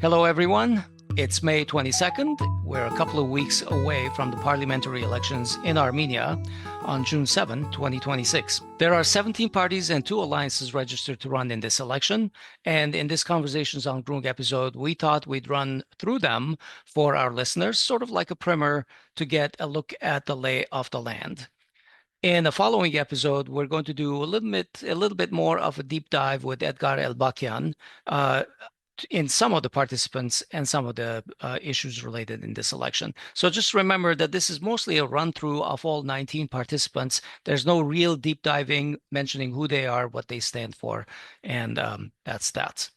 Hello, everyone. It's May 22nd. We're a couple of weeks away from the parliamentary elections in Armenia on June 7, 2026. There are 17 parties and 2 alliances registered to run in this election. And in this Conversations on Groong episode, we thought we'd run through them for our listeners, sort of like a primer to get a look at the lay of the land. In the following episode, we're going to do a little bit more of a deep dive with Edgar Elbakyan in some of the participants and some of the issues related in this election. So just remember that this is mostly a run-through of all 19 participants. There's no real deep diving mentioning who they are, what they stand for, and that's that.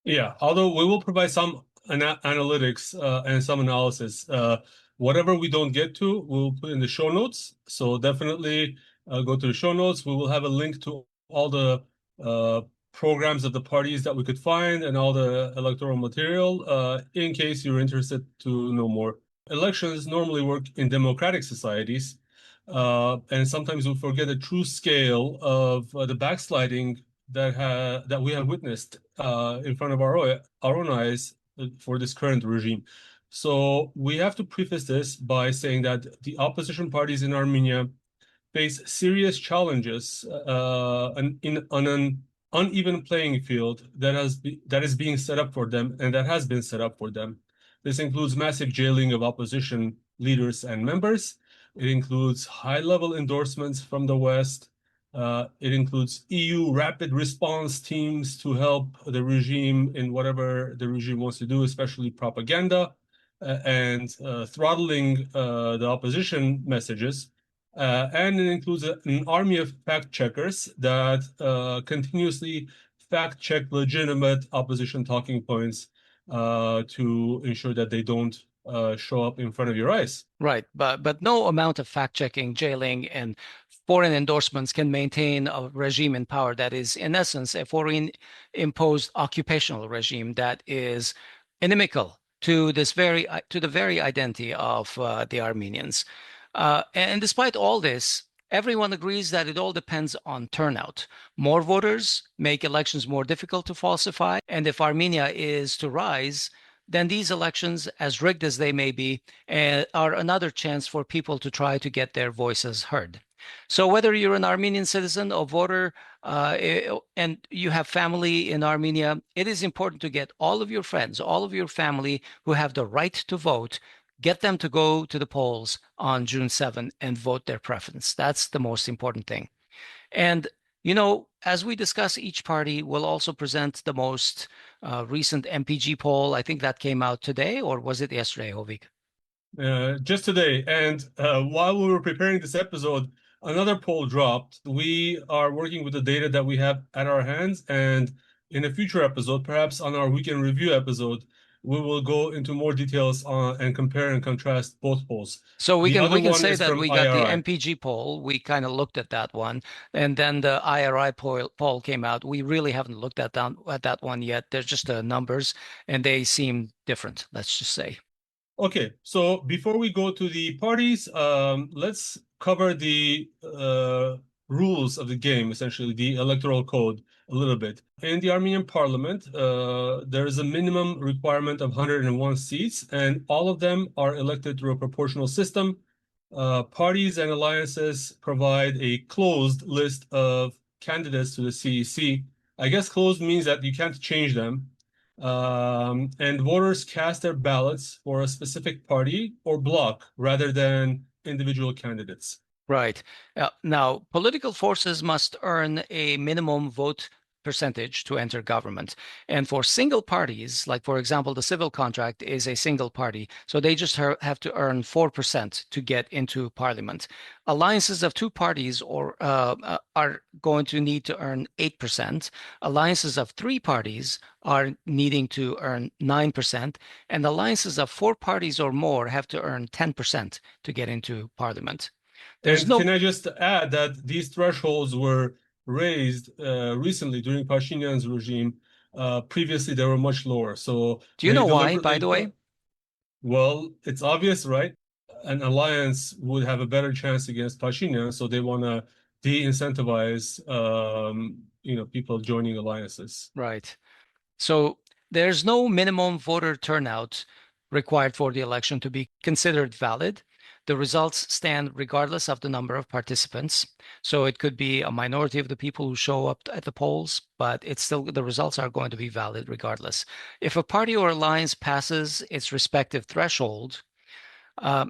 Yeah, although we will provide some analytics and some analysis. Whatever we don't get to, we'll put in the show notes. So definitely go to the show notes. We will have a link to all the programs of the parties that we could find and all the electoral material in case you're interested to know more. Elections normally work in democratic societies, and sometimes we forget the true scale of the backsliding that we have witnessed in front of our own eyes for this current regime. So we have to preface this by saying that the opposition parties in Armenia face serious challenges on an uneven playing field that is being set up for them and that has been set up for them. This includes massive jailing of opposition leaders and members. It includes high-level endorsements from the West. It includes EU rapid response teams to help the regime in whatever the regime wants to do, especially propaganda, and throttling the opposition messages. And it includes an army of fact checkers that continuously fact check legitimate opposition talking points to ensure that they don't show up in front of your eyes. Right, but no amount of fact checking, jailing, and foreign endorsements can maintain a regime in power that is, in essence, a foreign imposed occupational regime that is inimical to the very identity of the Armenians. And despite all this, everyone agrees that it all depends on turnout. More voters make elections more difficult to falsify, and if Armenia is to rise, then these elections, as rigged as they may be, are another chance for people to try to get their voices heard. So whether you're an Armenian citizen or voter and you have family in Armenia, it is important to get all of your friends, all of your family who have the right to vote, get them to go to the polls on June 7 and vote their preference. That's the most important thing. And, you know, as we discuss each party, we'll also present the most recent MPG poll. I think that came out today, or was it yesterday, Hovik? Just today. And while we were preparing this episode, another poll dropped. We are working with the data that we have at our hands. And in a future episode, perhaps on our weekend review episode, we will go into more details on and compare and contrast both polls. So we can say that we got the MPG poll. We kind of looked at that one, and then the IRI poll came out. We really haven't looked at that one yet. There's just the numbers, and they seem different, let's just say. Okay, so before we go to the parties, let's cover the rules of the game, essentially the electoral code, a little bit. In the Armenian parliament, there is a minimum requirement of 101 seats, and all of them are elected through a proportional system. Parties and alliances provide a closed list of candidates to the CEC. I guess closed means that you can't change them. And voters cast their ballots for a specific party or bloc rather than individual candidates. Right. Now, political forces must earn a minimum vote percentage to enter government. And for single parties, like, for example, the civil contract is a single party, so they just have to earn 4% to get into parliament. Alliances of 2 parties are going to need to earn 8%. Alliances of 3 parties are needing to earn 9%. And alliances of 4 parties or more have to earn 10% to get into parliament. Can I just add that these thresholds were raised recently during Pashinyan's regime. Previously, they were much lower. So do you know why, by the way? Well, it's obvious, right? An alliance would have a better chance against Pashinyan, so they want to de-incentivize, people joining alliances. Right. So There's no minimum voter turnout required for the election to be considered valid. The results stand regardless of the number of participants. So it could be a minority of the people who show up at the polls, but it's still the results are going to be valid regardless. If a party or alliance passes its respective threshold,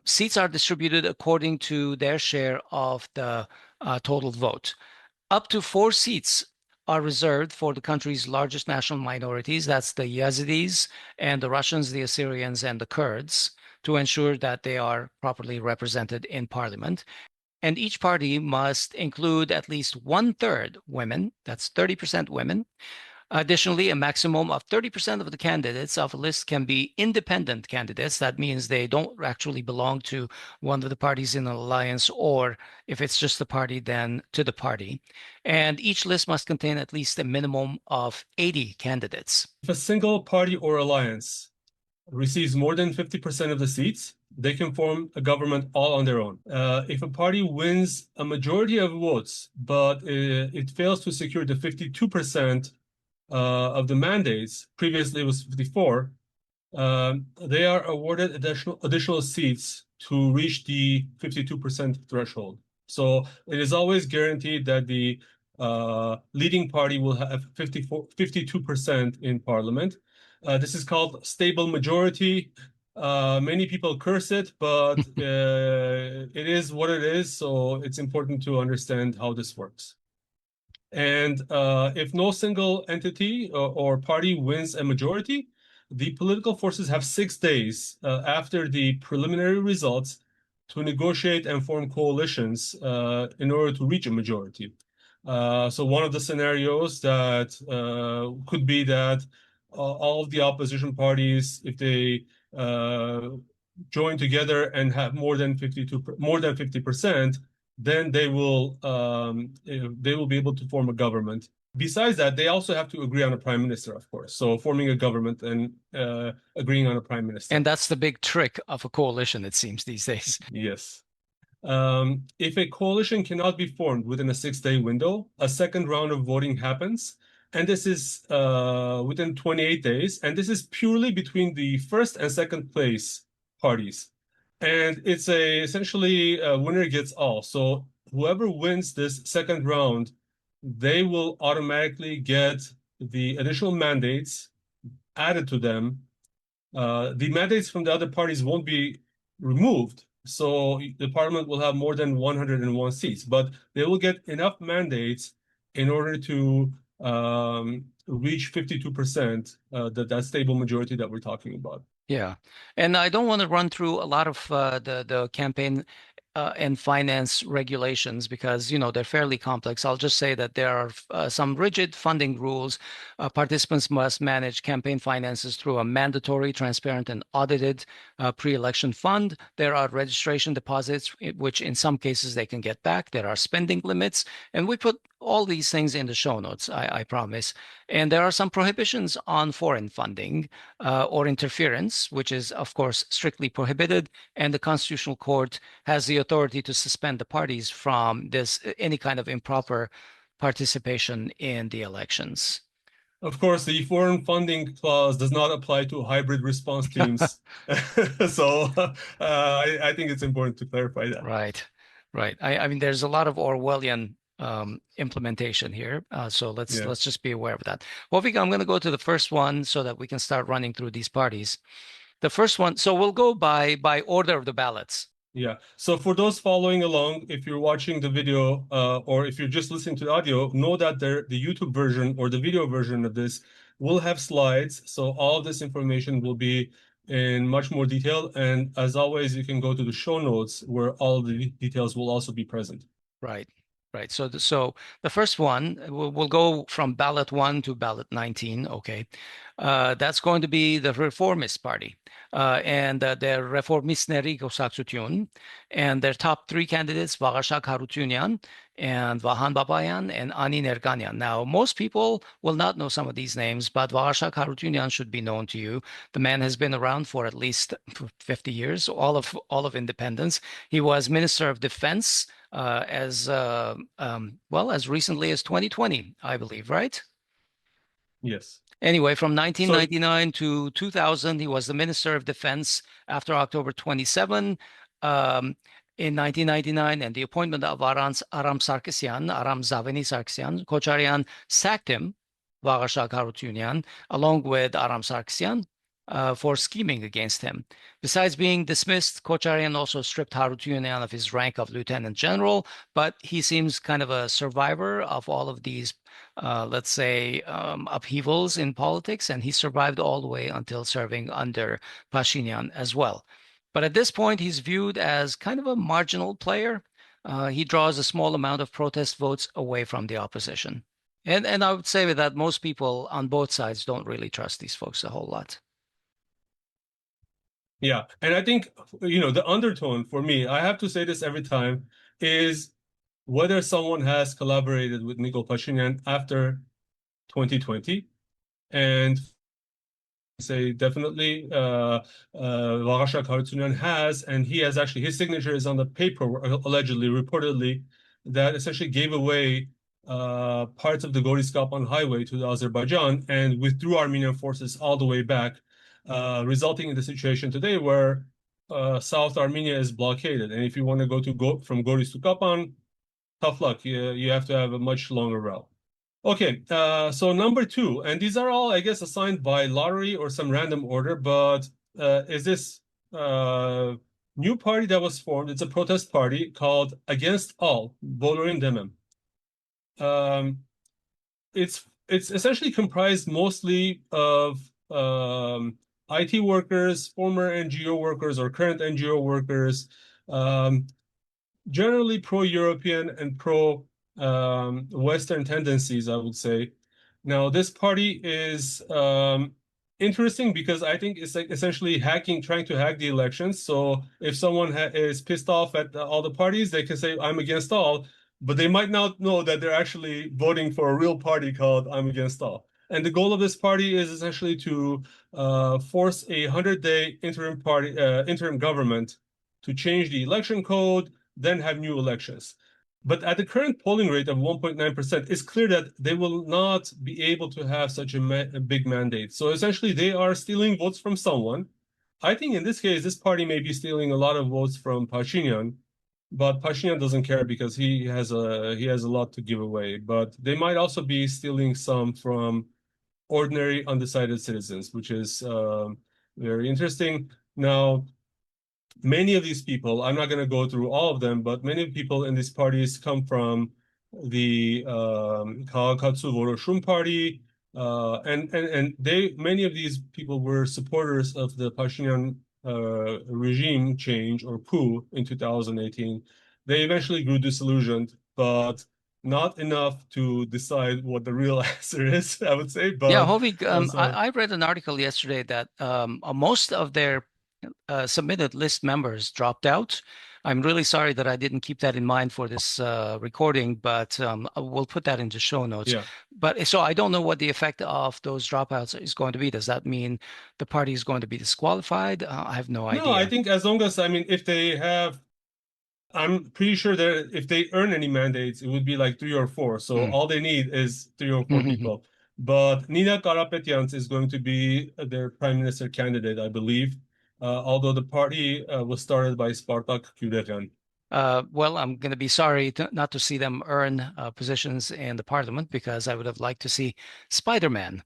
seats are distributed according to their share of the total vote. Up to 4 seats are reserved for the country's largest national minorities. That's the Yazidis and the Russians, the Assyrians, and the Kurds, to ensure that they are properly represented in parliament. And each party must include at least 1/3 women, that's 30% women. Additionally, a maximum of 30% of the candidates of a list can be independent candidates. That means they don't actually belong to one of the parties in an alliance, or if it's just the party, then to the party. And each list must contain at least a minimum of 80 candidates. If a single party or alliance receives more than 50% of the seats, they can form a government all on their own. If a party wins a majority of votes, but it fails to secure the 52% of the mandates, previously it was 54, they are awarded additional seats to reach the 52% threshold. So it is always guaranteed that the leading party will have 52% in parliament. This is called stable majority. Many people curse it, but it is what it is. So it's important to understand how this works. And if no single entity or party wins a majority, the political forces have 6 days after the preliminary results to negotiate and form coalitions in order to reach a majority. So one of the scenarios that could be that all of the opposition parties, if they join together and have more than 50%, then they will be able to form a government. Besides that, they also have to agree on a prime minister, of course. So forming a government and agreeing on a prime minister. And that's the big trick of a coalition, it seems, these days. Yes. If a coalition cannot be formed within a 6-day window, a second round of voting happens. And this is within 28 days. And this is purely between the first and second place parties. And it's essentially a winner gets all. So whoever wins this second round, they will automatically get the additional mandates added to them. The mandates from the other parties won't be removed. So the parliament will have more than 101 seats, but they will get enough mandates in order to reach 52%, that stable majority that we're talking about. Yeah. And I don't want to run through a lot of the campaign and finance regulations because, they're fairly complex. I'll just say that there are some rigid funding rules. Participants must manage campaign finances through a mandatory, transparent, and audited pre-election fund. There are registration deposits, which in some cases they can get back. There are spending limits, and we put all these things in the show notes, I promise. And there are some prohibitions on foreign funding or interference, which is, of course, strictly prohibited. And the Constitutional Court has the authority to suspend the parties from any kind of improper participation in the elections. Of course, the foreign funding clause does not apply to hybrid response teams. So I think it's important to clarify that. Right, right. I mean, there's a lot of Orwellian implementation here. So let's just be aware of that. Well, I'm going to go to the first one so that we can start running through these parties. The first one, so we'll go by order of the ballots. Yeah. So for those following along, if you're watching the video or if you're just listening to the audio, know that the YouTube version or the video version of this will have slides. So all of this information will be in much more detail. And as always, you can go to the show notes where all the details will also be present. Right. Right. So the first one, we'll go from ballot 1 to ballot 19. Okay. That's going to be the Reformist Party. And they're Reformistneri Gosaksutyun. And their top 3 candidates, Vagharshak Harutyunyan and Vahan Babayan and Ani Nerganyan. Now, most people will not know some of these names, but Vagharshak Harutyunyan should be known to you. The man has been around for at least 50 years, all of independence. He was Minister of Defense as recently as 2020, I believe, right? Yes. Anyway, from So 1999 to 2000, he was the Minister of Defense after October 27. Um, in 1999, and the appointment of Aram Sarkisyan, Aram Zaveni Sarkisyan, Kocharian sacked him, Vagharshak Harutyunyan, along with Aram Sarkisyan, for scheming against him. Besides being dismissed, Kocharian also stripped Harutyunyan of his rank of lieutenant general, but he seems kind of a survivor of all of these let's say, upheavals in politics, and he survived all the way until serving under Pashinyan as well. But at this point, he's viewed as kind of a marginal player. He draws a small amount of protest votes away from the opposition. And I would say that most people on both sides don't really trust these folks a whole lot. yeah, and I think the undertone for me, I have to say this every time, is whether someone has collaborated with Nikol Pashinyan after 2020, and say definitely Vagharshak Harutyunyan has, and he has actually, his signature is on the paper, allegedly, reportedly, that essentially gave away parts of the Goris-Kapan highway to Azerbaijan and withdrew Armenian forces all the way back, resulting in the situation today where South Armenia is blockaded. And if you want to go from Goris to Kapan, tough luck. You have to have a much longer route. Okay, so number two, and these are all, I guess, assigned by lottery or some random order, but is this new party that was formed? It's a protest party called Against All, Bolorin Demem. It's essentially comprised mostly of IT workers, former NGO workers, or current NGO workers, generally pro-European and pro-Western tendencies, I would say. Now, this party is interesting because I think it's like essentially trying to hack the elections. So if someone is pissed off at all the parties, they can say, I'm against all, but they might not know that they're actually voting for a real party called I'm against all. And the goal of this party is essentially to force a 100-day interim government to change the election code, then have new elections. But at the current polling rate of 1.9%, it's clear that they will not be able to have such a big mandate. So essentially, they are stealing votes from someone. I think in this case, this party may be stealing a lot of votes from Pashinyan, but Pashinyan doesn't care because he has a lot to give away. But they might also be stealing some from ordinary undecided citizens, which is very interesting. Now, many of these people, I'm not going to go through all of them, but many people in these parties come from the Kawakatsu Voroshun party, and many of these people were supporters of the Pashinyan regime change or coup in 2018. They eventually grew disillusioned, but not enough to decide what the real answer is, I would say. Yeah, But Hovig, so I read an article yesterday that most of their submitted list members dropped out. I'm really sorry that I didn't keep that in mind for this recording, but we'll put that into show notes. yeah. But so I don't know what the effect of those dropouts is going to be. Does that mean the party is going to be disqualified? I have no No, I idea. think as long as, I mean, if they have, I'm pretty sure that if they earn any mandates, it would be like 3 or 4. So Mm. all they need is 3 or 4 people. But Nina Karapetyants is going to be their prime minister candidate, I believe. Although the party was started by Spartak Gurgen. Well, I'm going to be sorry not to see them earn positions in the parliament because I would have liked to see Spider-Man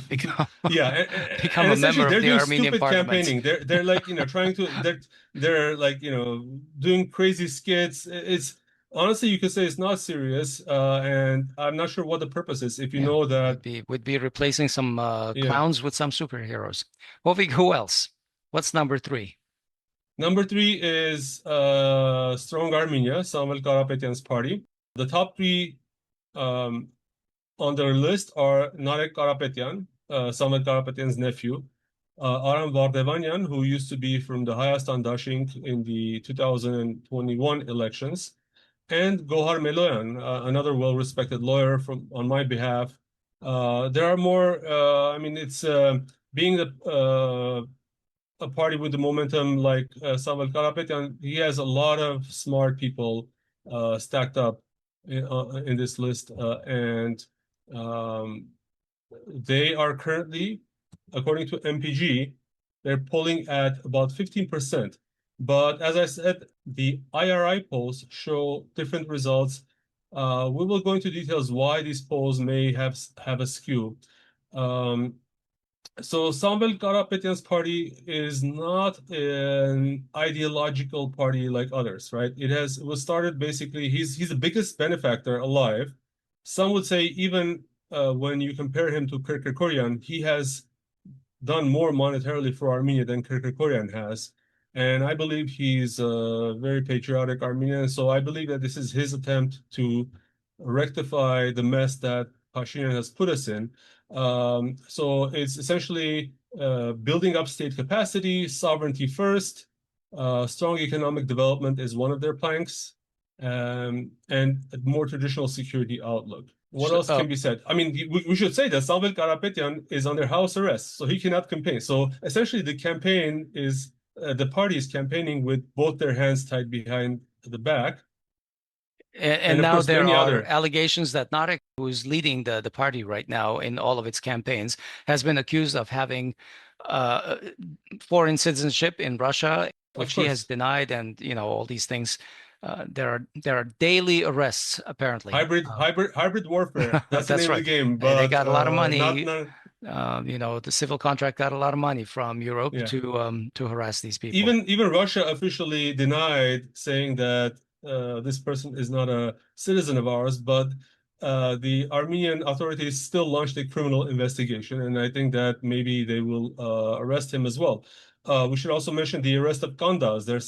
become Yeah, become and a essentially member of they're the doing Armenian stupid parliament. campaigning. They're like trying to they're like doing crazy skits. It's honestly you could say it's not serious, and I'm not sure what the purpose is. If you Yeah, know that, would be replacing some yeah. clowns with some superheroes. Hovig, who else? What's number three? Number three is Strong Armenia, Samvel Karapetyan's party. The top three um, on their list are Narek Karapetyan, Samvel Karapetyan's nephew, Aram Vardan, who used to be from the Hayastan Dashinq in the 2021 elections, and Gohar Meloyan, another well-respected lawyer on my behalf. There are more. I mean, it's being a party with the momentum like Samvel Karapetyan. He has a lot of smart people stacked up in this list, and um, They are currently, according to MPG, they're polling at about 15%. But as I said, the IRI polls show different results. We will go into details why these polls may have a skew. So Samvel Karapetyan's party is not an ideological party like others, right? It was started basically, he's the biggest benefactor alive. Some would say even when you compare him to Karapetyans, he has done more monetarily for Armenia than Karapetyans has. And I believe he's a very patriotic Armenian. So I believe that this is his attempt to rectify the mess that Pashinyan has put us in. So it's essentially building up state capacity, sovereignty first, strong economic development is one of their planks, and a more traditional security outlook. What else can be said? I mean, we should say that Samvel Karapetyan is under house arrest, so he cannot campaign. So essentially, the campaign is the party is campaigning with both their hands tied behind the back. And of now course, there many are other. allegations that Narek, who is leading the party right now in all of its campaigns, has been accused of having uh, foreign citizenship in Russia, Of which he has course, denied, and all these things. There are daily arrests apparently. hybrid warfare. That's the That's name of the right. game, They but got a lot of money. not. The civil contract got a lot of money from Europe Yeah. to harass these people. Even Russia officially denied, saying that this person is not a citizen of ours, but the Armenian authorities still launched a criminal investigation, and I think that maybe they will arrest him as well. We should also mention the arrest of Kandas, their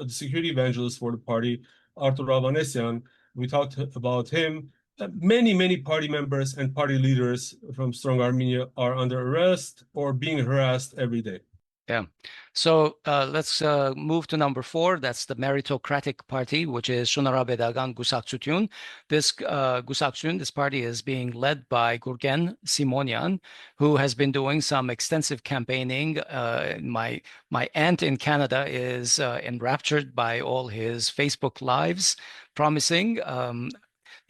security evangelist for the party, Artur Avanesyan. We talked about him. Many party members and party leaders from Strong Armenia are under arrest or being harassed every day. Yeah. So let's move to number 4. That's the Meritocratic Party, which is Shunarabedagan Gusaksutyun. This party is being led by Gurgen Simonyan, who has been doing some extensive campaigning. My aunt in Canada is enraptured by all his Facebook lives, promising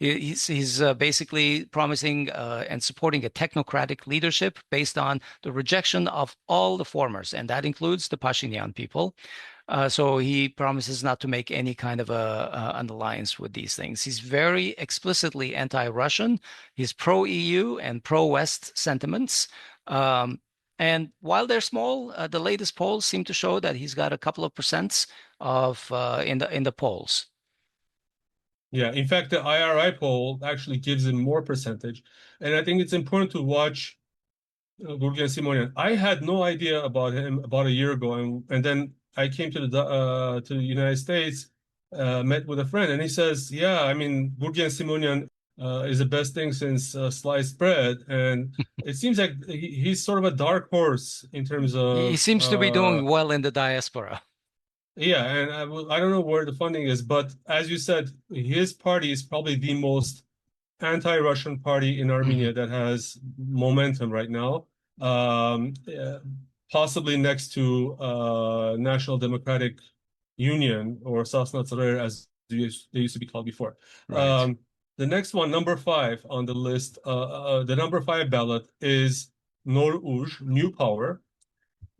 he's basically promising and supporting a technocratic leadership based on the rejection of all the formers, and that includes the Pashinyan people. So he promises not to make any kind of an alliance with these things. He's very explicitly anti-Russian. He's pro-EU and pro-West sentiments. And while they're small, the latest polls seem to show that he's got a couple of percents of in the polls. Yeah, in fact, the IRI poll actually gives him more percentage. And I think it's important to watch Gurgen Simonyan. I had no idea about him about a year ago, and then I came to the United States, met with a friend, and he says, "Yeah, I mean, Gurgen Simonyan is the best thing since sliced bread." And it seems like he's sort of a dark horse in terms He of seems to be doing well in the diaspora. yeah, and I don't know where the funding is, but as you said, his party is probably the most anti-Russian party in Mhm. Armenia that has momentum right now. Possibly next to National Democratic Union or Sasnatsarer as they used to be called before. Right. The next one, number 5 on the list, the number 5 ballot is Nor Uj, New Power.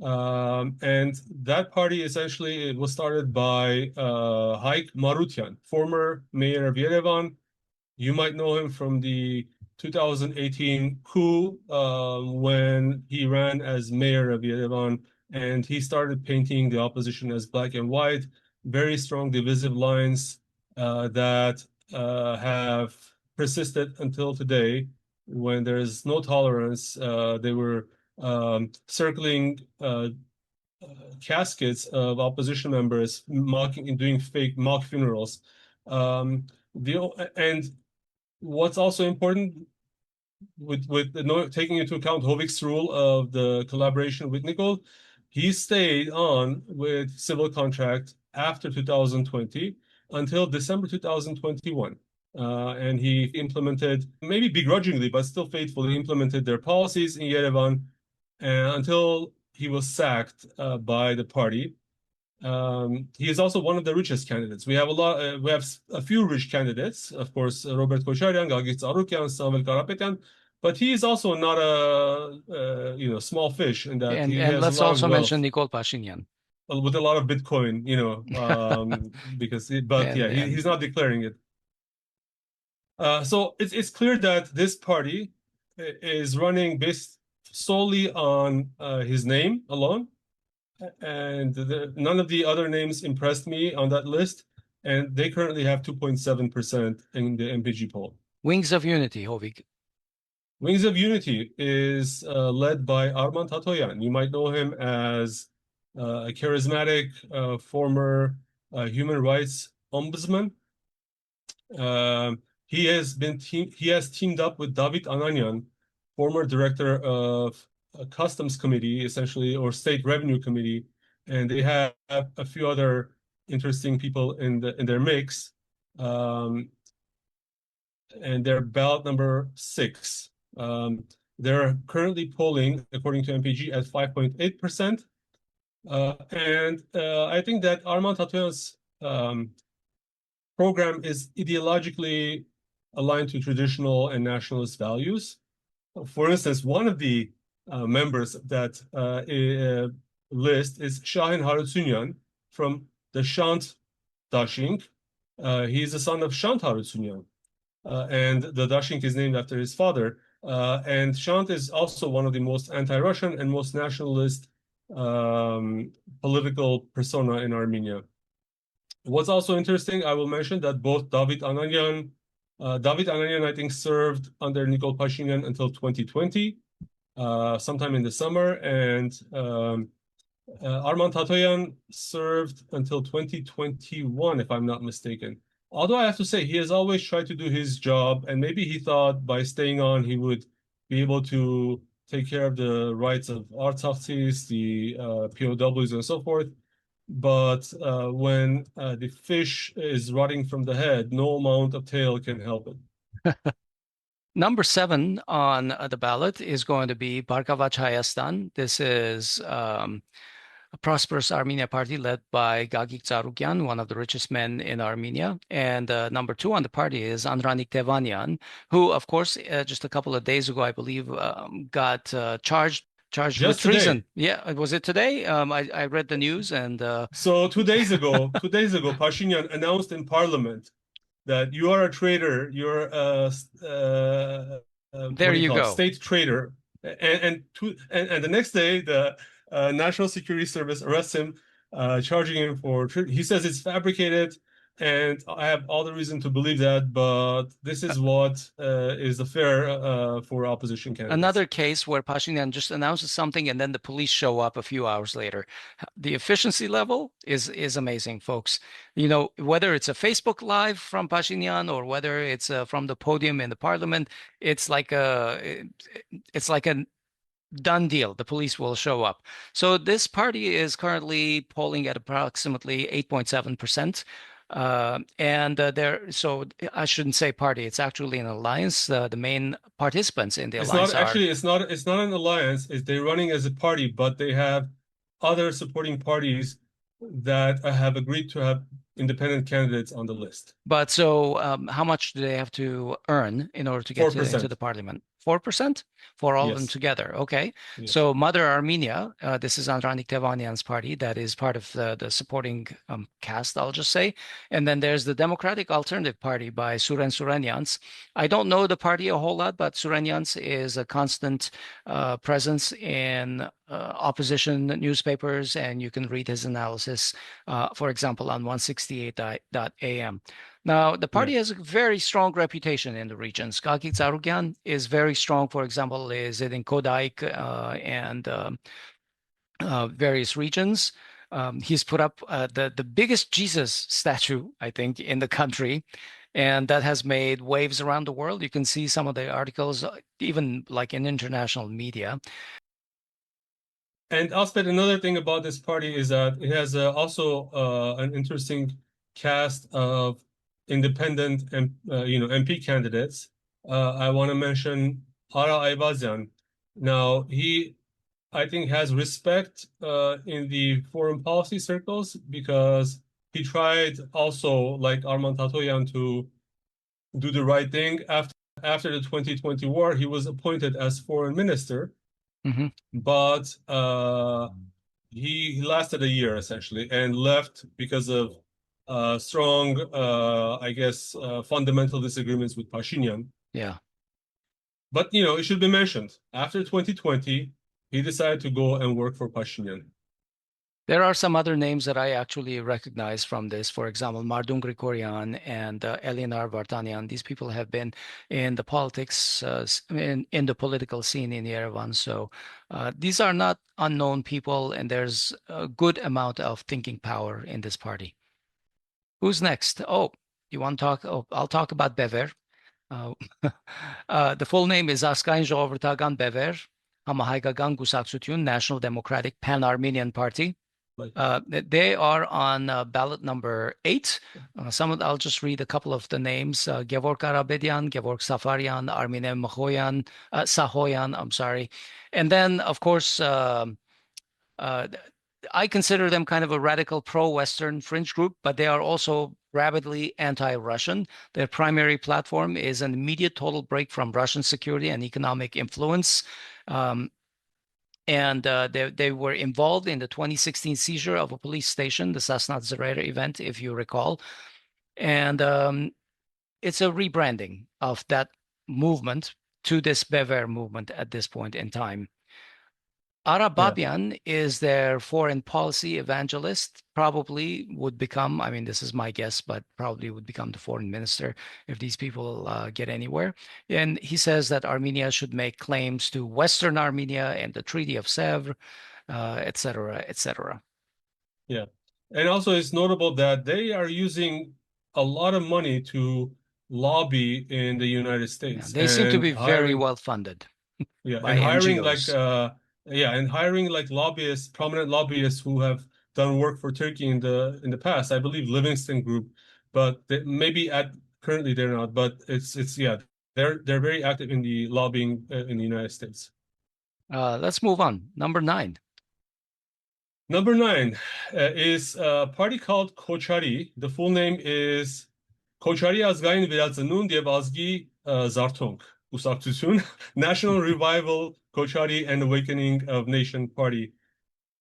And that party essentially it was started by Hayk Marukyan, former mayor of Yerevan. You might know him from the 2018 coup when he ran as mayor of Yerevan, and he started painting the opposition as black and white, very strong divisive lines that have persisted until today when there is no tolerance. They were circling caskets of opposition members mocking and doing fake mock funerals. And what's also important with taking into account Hovik's rule of the collaboration with Nicol, he stayed on with civil contract after 2020 until December 2021. And he implemented, maybe begrudgingly, but still faithfully implemented their policies in Yerevan until he was sacked by the party. He is also one of the richest candidates. We have a few rich candidates, of course, Robert Kochari, Gagits Arukyan, Samvel Karapetyan, but he is also not a small fish in that he And has a let's lot of also mention wealth Nikol Pashinyan. with a lot of Bitcoin, but yeah, he's And not declaring it. So it's clear that this party is running based solely on his name alone, and none of the other names impressed me on that list, and they currently have 2.7% in the MPG poll. Wings of Unity, Hovig. Wings of Unity is led by Arman Tatoyan. You might know him as a charismatic former human rights ombudsman. He has teamed up with David Ananyan, former director of a customs committee, essentially, or state revenue committee, and they have a few other interesting people in their mix. And they're ballot number 6. They're currently polling, according to MPG, at 5.8%. And I think that Arman Tatoyan's program is ideologically aligned to traditional and nationalist values. For instance, one of the members of that list is Shahin Harutyunyan from the Shant Dashinq. He's the son of Shant Harutyunyan. And the Dashinq is named after his father. And Shant is also one of the most anti-Russian and most nationalist political persona in Armenia. What's also interesting, I will mention that both David Ananyan, I think, served under Nikol Pashinyan until 2020, sometime in the summer, and Arman Tatoyan served until 2021, if I'm not mistaken. Although I have to say, he has always tried to do his job, and maybe he thought by staying on, he would be able to take care of the rights of Artsakh, the POWs, and so forth. But when the fish is rotting from the head, no amount of tail can help it. Number 7 on the ballot is going to be Barkavach Hayastan. This is a Prosperous Armenia party led by Gagik Tsarukyan, one of the richest men in Armenia. And number 2 on the party is Andranik Tevanyan, who, of course, just a couple of days ago, I believe, got charged with Just treason. today. Yeah, was it today? I read the news and So 2 days ago, Pashinyan announced in Parliament that you are a traitor. You're what there do you you call it? go. State traitor. And the next day, the National Security Service arrests him, charging him for. He says it's fabricated, and I have all the reason to believe that. But this is what is fair for opposition candidates. Another case where Pashinyan just announces something and then the police show up a few hours later. The efficiency level is amazing, folks. Whether it's a Facebook Live from Pashinyan or whether it's from the podium in the parliament, it's like a done deal. The police will show up. So this party is currently polling at approximately 8.7%. So I shouldn't say party, it's actually an alliance. The main participants in the It's not alliance are, actually, it's not an alliance. They're running as a party, but they have other supporting parties that have agreed to have independent candidates on the list. but so how much do they have to earn in order to get into 4%. the parliament? 4% for all of them Yes. together. Okay. Yes. So Mother Armenia, this is Andranik Tevanyan's party that is part of the supporting cast, I'll just say. And then there's the Democratic Alternative Party by Suren Surenyans. I don't know the party a whole lot, but Surenyans is a constant presence in opposition newspapers, and you can read his analysis, for example, on 168.am. Now, the party has a very strong reputation in the regions. Gagik Tsarukyan is very strong, for example, is it in Kodaik and various regions. He's put up the biggest Jesus statue, I think, in the country, and that has made waves around the world. You can see some of the articles, even like in international media. And Elspeth, another thing about this party is that it has also an interesting cast of independent MP candidates. I want to mention Ara Ayvazyan. Now, he, I think, has respect in the foreign policy circles because he tried also, like Arman Tatoyan, to do the right thing after after the 2020 war, he was appointed as foreign minister, Mhm. but he lasted a year essentially and left because of strong, I guess, fundamental disagreements with Pashinyan. Yeah. But it should be mentioned. After 2020, he decided to go and work for Pashinyan. There are some other names that I actually recognize from this. For example, Vardan Ghukasyan and Vardan. These people have been in the politics, in the political scene in Yerevan. So these are not unknown people, and there's a good amount of thinking power in this party. Who's next? Oh, you want to talk? Oh, I'll talk about Bever. Uh, the full name is Askayn Ժողովրդական Bever, Համահայկական Կուսակցություն, National Democratic Pan-Armenian Party. They are on ballot number 8. I'll just read a couple of the names. Gevorg Karapetyan, Gevorg Safarian, Armine Sahoyan, I'm sorry. And then, of course, I consider them kind of a radical pro-Western fringe group, but they are also rabidly anti-Russian. Their primary platform is an immediate total break from Russian security and economic influence. And they were involved in the 2016 seizure of a police station, the Sasnat Zarera event, if you recall. And it's a rebranding of that movement to this Bever movement at this point in time. Ara Babian is their foreign policy evangelist, probably would become, I mean, this is my guess, but probably would become the foreign minister if these people get anywhere. And he says that Armenia should make claims to Western Armenia and the Treaty of Sèvres, et cetera, et cetera. Yeah. And also it's notable that they are using a lot of money to lobby in the United States. They seem to be very well funded by NGOs. And hiring like lobbyists, prominent lobbyists who have done work for Turkey in the past. I believe Livingston Group, but maybe currently they're not. But they're very active in the lobbying in the United States. Let's move on. Number 9. Number 9 is a party called Kochari. The full name is Kochari Azgayn Վերածնունդ եւ Ազգի Զարթոնք Կուսակցություն, National Revival Kochari and Awakening of Nation Party.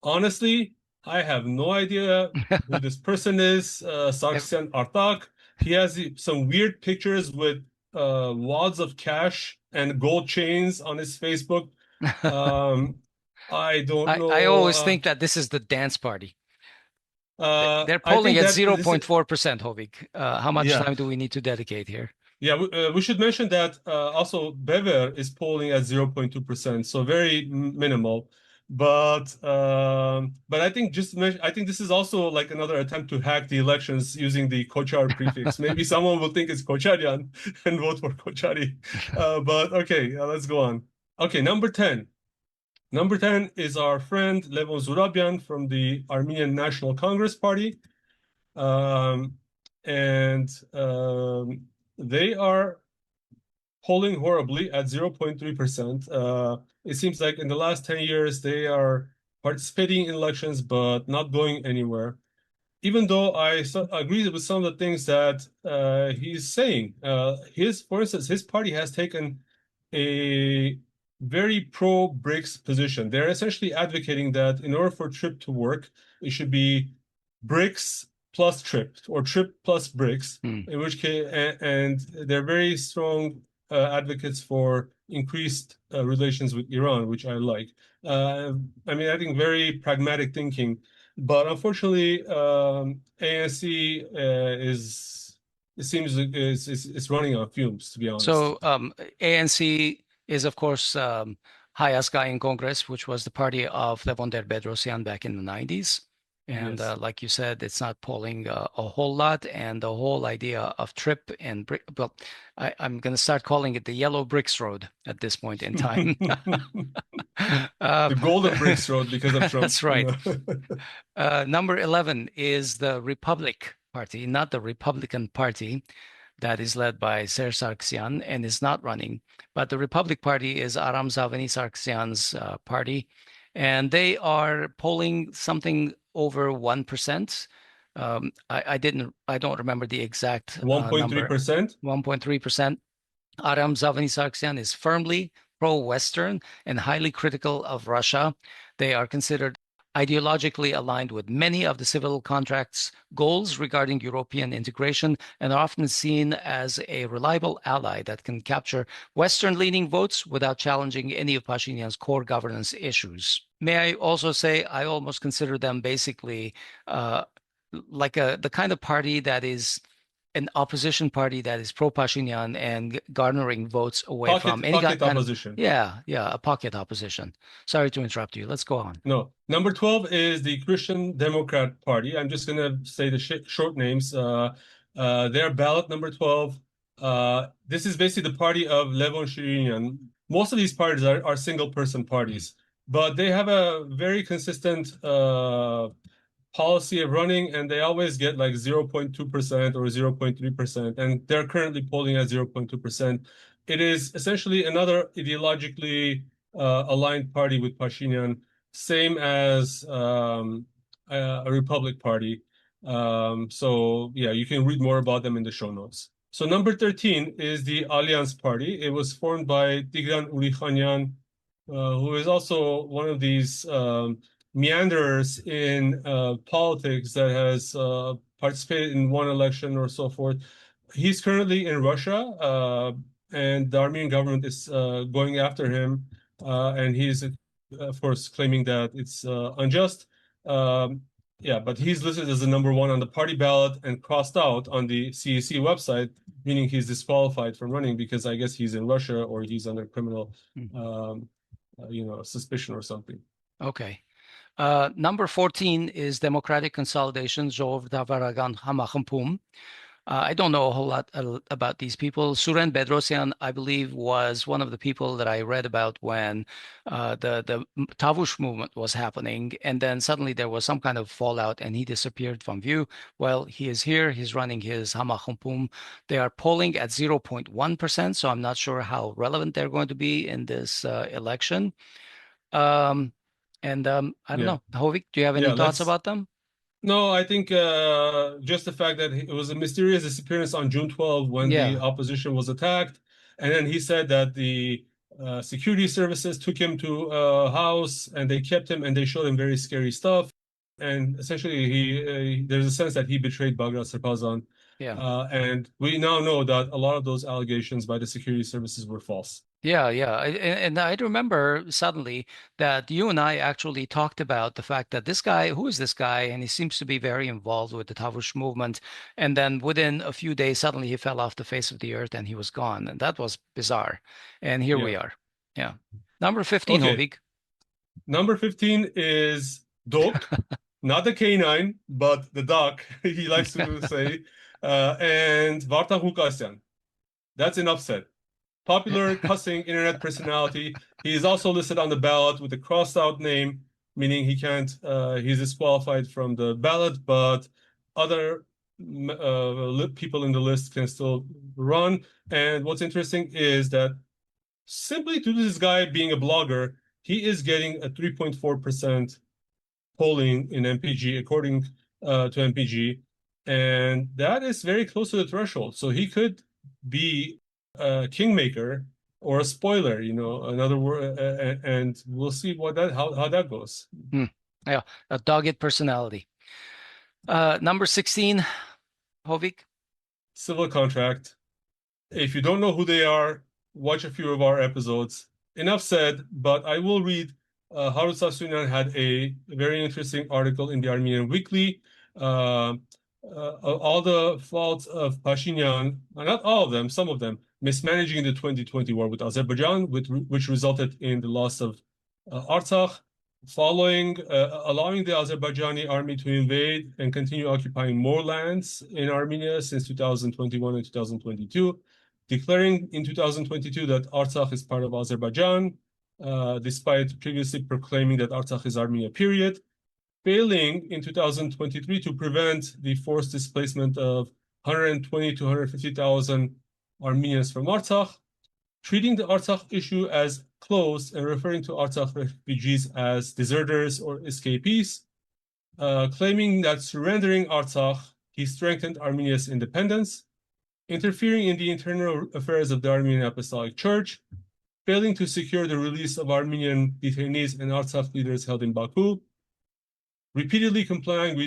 Honestly, I have no idea who this person is. Sargsyan Artsakh. He has some weird pictures with wads of cash and gold chains on his Facebook. I don't know. I always think that this is the dance party. They're polling at 0.4%, Hovik. How much time do we need to dedicate here? Yeah, we should mention that also Bever is polling at 0.2%, so very minimal. But I think I think this is also like another attempt to hack the elections using the Kochar prefix. Maybe someone will think it's Kocharian and vote for Kochari. But okay, let's go on. Okay, number 10. Number 10 is our friend Levon Zurabyan from the Armenian National Congress Party. They are polling horribly at 0.3%. It seems like in the last 10 years, they are participating in elections, but not going anywhere. Even though I agree with some of the things that he's saying. For instance, his party has taken a very pro-BRICS position. They're essentially advocating that in order for TRIPP to work, it should be BRICS plus TRIPP or TRIPP plus BRICS, in which case, and they're very strong advocates for increased relations with Iran, which I like. I mean, I think very pragmatic thinking, but unfortunately, ANC is running on fumes, to be honest. So ANC is, of course, Hayastan Congress, which was the party of Levon Bedrosian back in the 90s. And like you said, it's not polling a whole lot. And the whole idea of TRIPP and well, I'm going to start calling it the Yellow Bricks Road at this point in time. The Golden Bricks Road because of Trump. That's right. Number 11 is the Republic Party, not the Republican Party, that is led by Ser Sargsyan and is not running. But the Republic Party is Aram Zaveni Sargsyan's party. And they are polling something over 1%. I don't remember the exact 1.3%. 1.3%. Aram Sargsyan is firmly pro-Western and highly critical of Russia. They are considered ideologically aligned with many of the civil contract's goals regarding European integration and are often seen as a reliable ally that can capture Western-leaning votes without challenging any of Pashinyan's core governance issues. May I also say I almost consider them basically like the kind of party that is an opposition party that is pro-Pashinyan and garnering votes away from any Pocket kind of, opposition. yeah, a pocket opposition. Sorry to interrupt you. Let's go on. No. Number 12 is the Christian Democrat Party. I'm just going to say the short names. Their ballot number 12. This is basically the party of Levon Shirinian. Most of these parties are single-person parties, but they have a very consistent policy of running, and they always get like 0.2% or 0.3%, and they're currently polling at 0.2%. It is essentially another ideologically aligned party with Pashinyan, same as a Republic Party. So yeah, you can read more about them in the show notes. So number 13 is the Alliance Party. It was formed by Tigran Urikhanyan, who is also one of these meanderers in politics that has participated in one election or so forth. He's currently in Russia, and the Armenian government is going after him, and he's, of course, claiming that it's unjust. Yeah, but he's listed as the number one on the party ballot and crossed out on the CEC website, meaning he's disqualified from running because I guess he's in Russia or he's under criminal, suspicion or something. Okay. Number 14 is Democratic Consolidation, Zov Davaragan Hamachampum. I don't know a whole lot about these people. Suren Bedrosian, I believe, was one of the people that I read about when the Tavush movement was happening, and then suddenly there was some kind of fallout, and he disappeared from view. Well, he is here. He's running his Hamachumpum. They are polling at 0.1%, so I'm not sure how relevant they're going to be in this election. I don't know. Hovik, do you have any thoughts about them? No, I think just the fact that it was a mysterious disappearance on June 12 when the opposition was attacked. And then he said that the security services took him to a house and they kept him and they showed him very scary stuff. And essentially, there's a sense that he betrayed Bagrat Sarpazan. Yeah. And we now know that a lot of those allegations by the security services were false. Yeah. And I remember suddenly that you and I actually talked about the fact that this guy, who is this guy? And he seems to be very involved with the Tavush movement. And then within a few days, suddenly he fell off the face of the earth and he was gone. And that was bizarre. And here we are. Yeah. Number 15, Hovik. Number 15 is Dok, not the canine, but the duck, he likes to say, and Vardan Ghukasyan. That's an upset. Popular cussing internet personality. He is also listed on the ballot with a crossed out name, meaning he can't, he's disqualified from the ballot, but other people in the list can still run. And what's interesting is that simply due to this guy being a blogger, he is getting a 3.4% polling in MPG, according to MPG. And that is very close to the threshold. So he could be a kingmaker or a spoiler, another word, and we'll see how that goes. Yeah, a dogged personality. Number 16, Hovik. Civil contract. If you don't know who they are, watch a few of our episodes. Enough said, but I will read. Harutyunyan had a very interesting article in the Armenian Weekly. All the faults of Pashinyan, not all of them, some of them, mismanaging the 2020 war with Azerbaijan, which resulted in the loss of Artsakh, allowing the Azerbaijani army to invade and continue occupying more lands in Armenia since 2021 and 2022, declaring in 2022 that Artsakh is part of Azerbaijan, despite previously proclaiming that Artsakh is Armenia, period, failing in 2023 to prevent the forced displacement of 120 to 150,000 Armenians from Artsakh, treating the Artsakh issue as closed and referring to Artsakh refugees as deserters or escapees, claiming that surrendering Artsakh, he strengthened Armenia's independence, interfering in the internal affairs of the Armenian Apostolic Church, failing to secure the release of Armenian detainees and Artsakh leaders held in Baku, repeatedly complying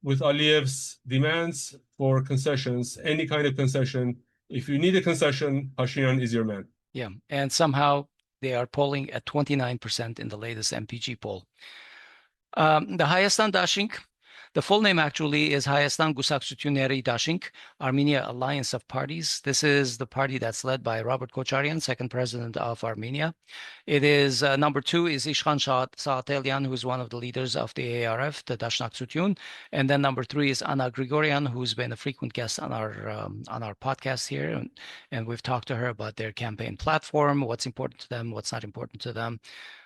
with Aliyev's demands for concessions, any kind of concession. If you need a concession, Pashinyan is your man. Yeah, and somehow they are polling at 29% in the latest MPG poll. The Hayastan Dashinq, the full name actually is Hayastan Dashinq, Armenia Alliance of Parties. This is the party that's led by Robert Kocharian, second president of Armenia. It is number 2 is Ishkhan Saatelyan, who's one of the leaders of the ARF, the Dashinq. And then number 3 is Anna Grigoryan, who's been a frequent guest on our podcast here. And we've talked to her about their campaign platform, what's important to them, what's not important to them.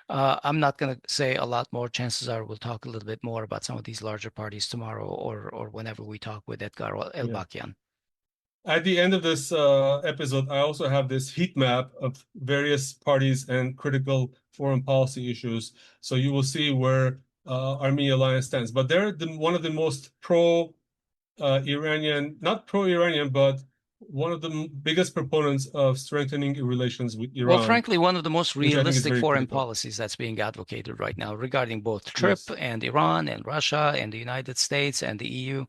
I'm not going to say a lot more. Chances are we'll talk a little bit more about some of these larger parties tomorrow or whenever we talk with Edgar Elbakyan. At the end of this episode, I also have this heat map of various parties and critical foreign policy issues. So you will see where Armenia Alliance stands. But they're one of the most pro-Iranian, not pro-Iranian, but one of the biggest proponents of strengthening relations with Iran. Well, frankly, one of the most realistic foreign critical policies that's being advocated right now regarding both TRIPP and Iran and Russia and the United States and the EU.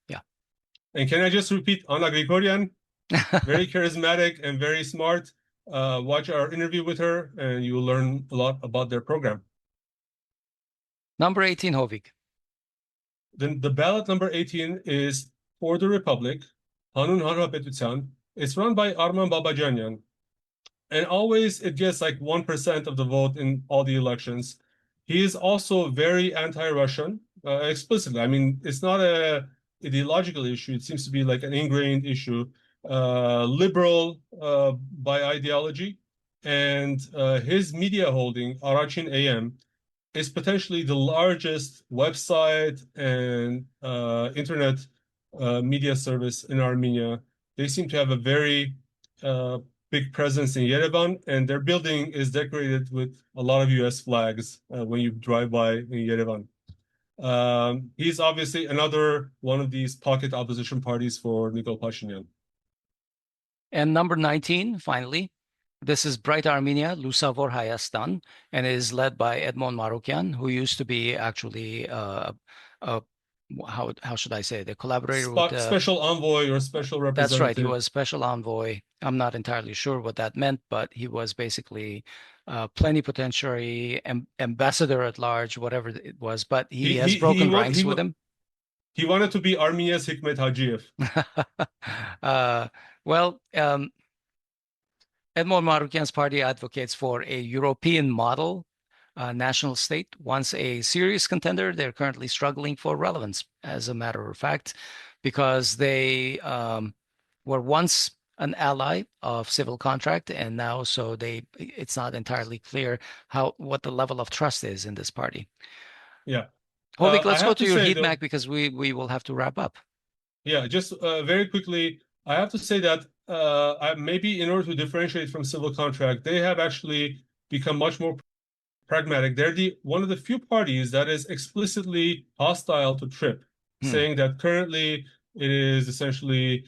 Yeah. And can I just repeat, Anna Grigoryan, very charismatic and very smart. Watch our interview with her and you will learn a lot about their program. Number 18, Hovik. Then the ballot number 18 is for the Republic, Hanun Karapetyan. It's run by Arman Babajanyan. And always it gets like 1% of the vote in all the elections. He is also very anti-Russian, explicitly. I mean, it's not a ideological issue. It seems to be like an ingrained issue. Liberal by ideology. And his media holding, Arachin AM, is potentially the largest website and internet media service in Armenia. They seem to have a very big presence in Yerevan, and their building is decorated with a lot of US flags when you drive by in Yerevan. He's obviously another one of these pocket opposition parties for Nikol Pashinyan. And number 19, finally, this is Bright Armenia, Lusavor Hayastan, and is led by Edmond Marukyan, who used to be actually how should I say, the collaborator with special envoy or special representative. That's right. He was special envoy. I'm not entirely sure what that meant, but he was basically plenipotentiary, ambassador at large, whatever it was. But he has broken ranks with him. He wanted to be Armenia's Hikmet Hajiev. Well, Edmond Marukyan's party advocates for a European model national state. Once a serious contender, they're currently struggling for relevance, as a matter of fact, because they were once an ally of civil contract, and now it's not entirely clear what the level of trust is in this party. Yeah. Hovik, let's go to your heat map because we will have to wrap up. Yeah, just very quickly, I have to say that maybe in order to differentiate from civil contract, they have actually become much more pragmatic. They're one of the few parties that is explicitly hostile to TRIPP, saying that currently it is essentially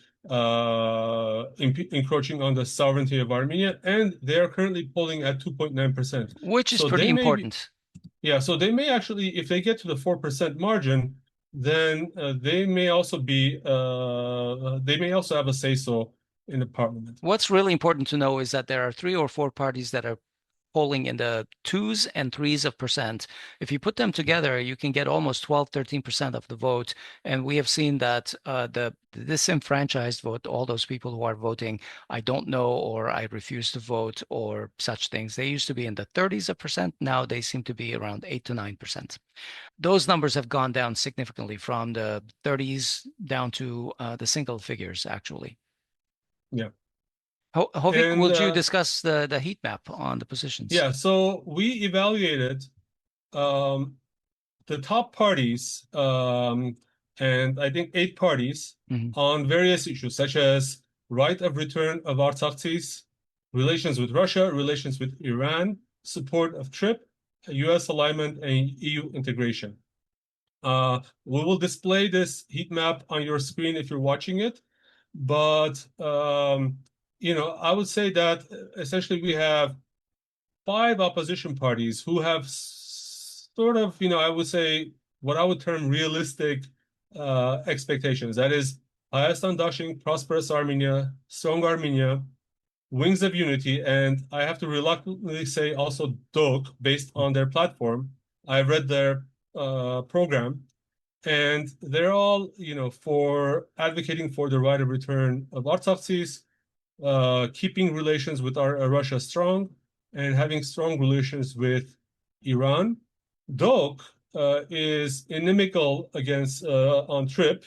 encroaching on the sovereignty of Armenia, and they are currently polling at 2.9%. Which is pretty important. Yeah, so they may actually, if they get to the 4% margin, then they may also have a say-so in the parliament. What's really important to know is that there are 3 or 4 parties that are polling in the 2s and 3s%. If you put them together, you can get almost 12-13% of the vote. And we have seen that the disenfranchised vote, all those people who are voting, I don't know, or I refuse to vote, or such things, they used to be in the 30s%. Now they seem to be around 8 to 9%. Those numbers have gone down significantly from the 30s down to the single figures, actually. Yeah. Hovik, would you discuss the heat map on the positions? Yeah, so we evaluated the top parties, and I think 8 parties on various issues, such as right of return of Artsakhs, relations with Russia, relations with Iran, support of TRIPP, US alignment, and EU integration. We will display this heat map on your screen if you're watching it. But I would say that essentially we have 5 opposition parties who have sort of, I would say what I would term realistic expectations. That is Hayastan, Dashinq, Prosperous Armenia, Strong Armenia, Wings of Unity, and I have to reluctantly say also DOK, based on their platform. I've read their program, and they're all, for advocating for the right of return of Artsakh, keeping relations with Russia strong, and having strong relations with Iran. DOK is inimical against on TRIPP,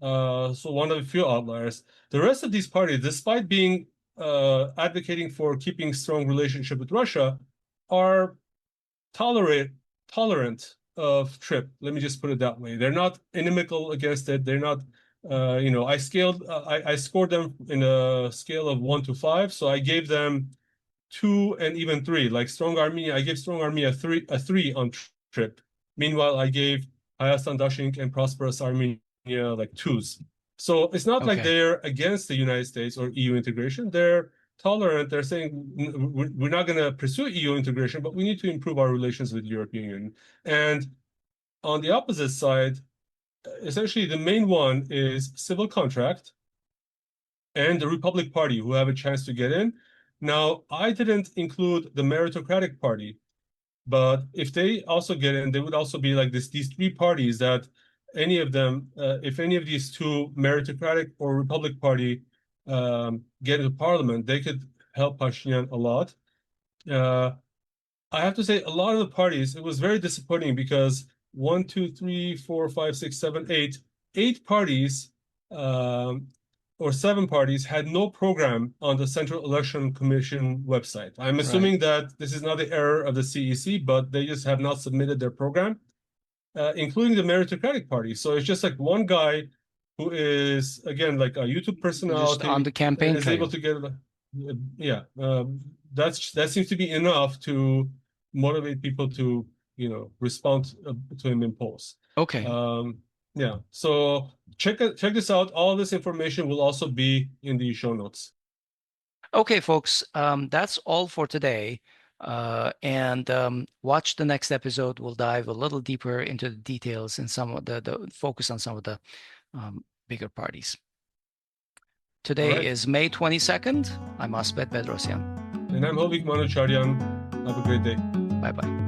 so one of the few outliers. The rest of these parties, despite being advocating for keeping strong relationship with Russia, are tolerant of TRIPP. Let me just put it that way. They're not inimical against it. They're not, I scored them in a scale of 1 to 5. So I gave them 2 and even 3. Like Strong Armenia, I gave Strong Armenia a 3 on TRIPP. Meanwhile, I gave Hayastan, Dashinq, and Prosperous Armenia like 2s. So it's not like they're against the United States or EU integration. They're tolerant. They're saying we're not going to pursue EU integration, but we need to improve our relations with the European Union. And on the opposite side, essentially the main one is civil contract and the Republic Party, who have a chance to get in. Now, I didn't include the Meritocratic Party, but if they also get in, they would also be like these 3 parties that any of them, if any of these 2, Meritocratic or Republic Party, get into parliament, they could help Pashinyan a lot. I have to say, a lot of the parties, it was very disappointing because 1, 2, 3, 4, 5, 6, 7, 8 parties or 7 parties had no program on the Central Election Commission website. I'm assuming that this is not the error of the CEC, but they just have not submitted their program, including the Meritocratic Party. So it's just like one guy who is, again, like a YouTube personality, just on the campaign is trail. able to get, that seems to be enough to motivate people to, respond to him in polls. Okay. Yeah, so check this out. All this information will also be in the show notes. Okay, folks, that's all for today. And watch the next episode. We'll dive a little deeper into the details and some of the focus on some of the bigger parties. Today is May 22nd. I'm Asbet Bedrosyan. And I'm Hovik Manucharyan. Have a great day. Bye-bye.